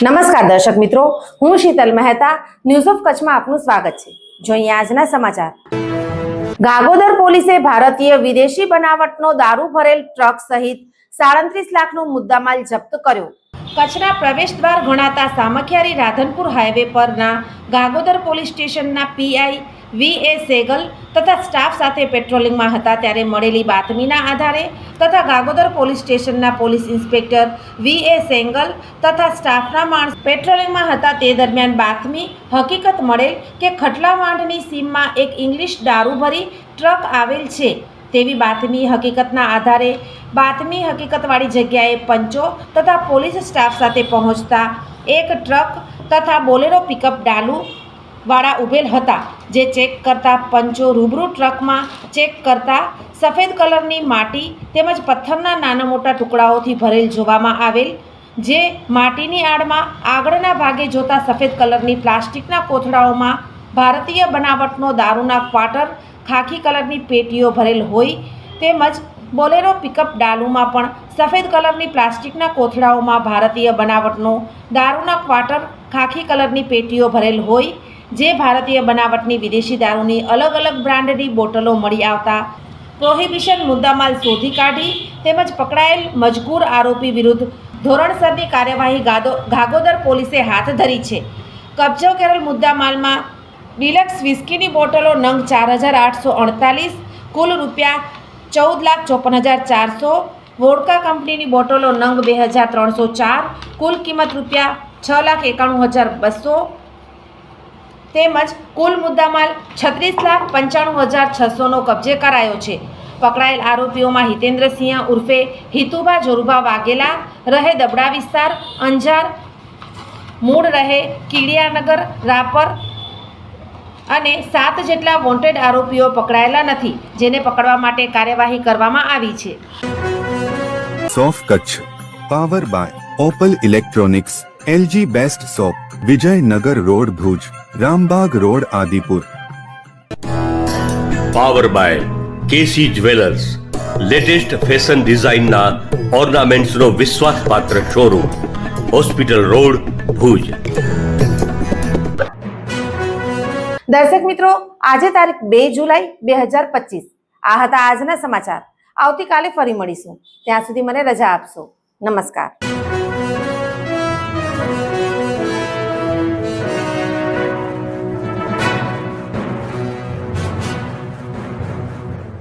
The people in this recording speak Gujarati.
નમસ્કાર દર્શક મિત્રો, હું શીતલ મહેતા ન્યૂઝ ઓફ કચ્છમાં આપનું સ્વાગત છે। જોઈએ આજના સમાચાર। ગાગોદર પોલીસે ભારતીય વિદેશી બનાવટનો દારૂ ભરેલ ટ્રક સહિત 37 લાખનો મુદ્દામાલ જપ્ત કર્યો। કચ્છના પ્રવેશ દ્વાર ગણાતા સામખિયારી રાધનપુર હાઈવે પરના ગાગોદર પોલીસ સ્ટેશનના પીઆઈ વી.એ. સેગલ તથા સ્ટાફ સાથે પેટ્રોલિંગમાં હતા ત્યારે મળેલી બાતમીના આધારે તથા ગાગોદર પોલીસ સ્ટેશનના પોલીસ ઇન્સ્પેક્ટર વી.એ. સેંગલ તથા સ્ટાફના માણસ પેટ્રોલિંગમાં હતા તે દરમિયાન બાતમી હકીકત મળેલ કે ખટલાવાંઢની સીમમાં એક ઇંગ્લિશ દારૂ ભરી ટ્રક આવેલ છે તેવી બાતમી હકીકતના આધારે બાતમી હકીકતવાળી જગ્યાએ પંચો તથા પોલીસ સ્ટાફ સાથે પહોંચતા એક ટ્રક તથા બોલેરો પિકઅપ ડાલુ વાળા ઉભેલ હતા, જે ચેક કરતા પંચો રૂબરૂ ટ્રકમાં ચેક કરતા સફેદ કલરની માટી તેમજ પથ્થરના નાના મોટા ટુકડાઓથી ભરેલ જોવામાં આવેલ, જે માટીની આડમાં આગળના ભાગે જોતા સફેદ કલરની પ્લાસ્ટિકના કોથળાઓમાં ભારતીય બનાવટનો દારૂના ક્વાર્ટર ખાખી કલરની પેટીઓ ભરેલ હોય તેમજ બોલેરો પિકઅપ ડાલુમાં પણ સફેદ કલરની પ્લાસ્ટિકના કોથળાઓમાં ભારતીય બનાવટનો દારૂના ક્વાર્ટર ખાખી કલરની પેટીઓ ભરેલ હોય, જે ભારતીય બનાવટની વિદેશી દારૂની અલગ અલગ બ્રાન્ડની બોટલો મળી આવતા પ્રોહિબિશન મુદ્દામાલ શોધી કાઢી તેમજ પકડાયેલ મજકૂર આરોપી વિરુદ્ધ ધોરણસરની કાર્યવાહી ગાગોદર પોલીસે હાથ ધરી છે। કબજો કરેલ મુદ્દામાલમાં ડિલક્સ વિસ્કીની બોટલો નંગ 4848, કુલ રૂપિયા 14,54,400, વોડકા કંપનીની બોટલો નંગ 2304, કુલ કિંમત રૂપિયા 6,91,200 તેમજ કુલ મુદ્દામાલ 36,95,600નો કબજે કરાયો છે। પકડાયેલ આરોપીઓમાં હિતેન્દ્રસિંહ ઉર્ફે હિતુભા જોરુભા વાઘેલા, રહે દબડા વિસ્તાર અંજાર, મૂળ રહે કીડિયાનગર રાપર અને 7 જેટલા વોન્ટેડ આરોપીઓ પકડાયેલા નથી, જેને પકડવા માટે કાર્યવાહી કરવામાં આવી છે। સોફ Kutch power by Opal electronics, LG best shop, Vijaynagar road Bhuj, Rambag road Adipur. Power by KC jewellers, latest fashion ડિઝાઇનના ઓર્નામેન્ટ્સનો વિશ્વાસપાત્ર શોરૂમ, હોસ્પિટલ રોડ ભુજ। દર્શક મિત્રો, આજે તારીખ 2 જુલાઈ 2025 આ હતા આજના સમાચાર। આવતીકાલે ફરી મળીશું, ત્યાં સુધી મને રજા આપશો। નમસ્કાર।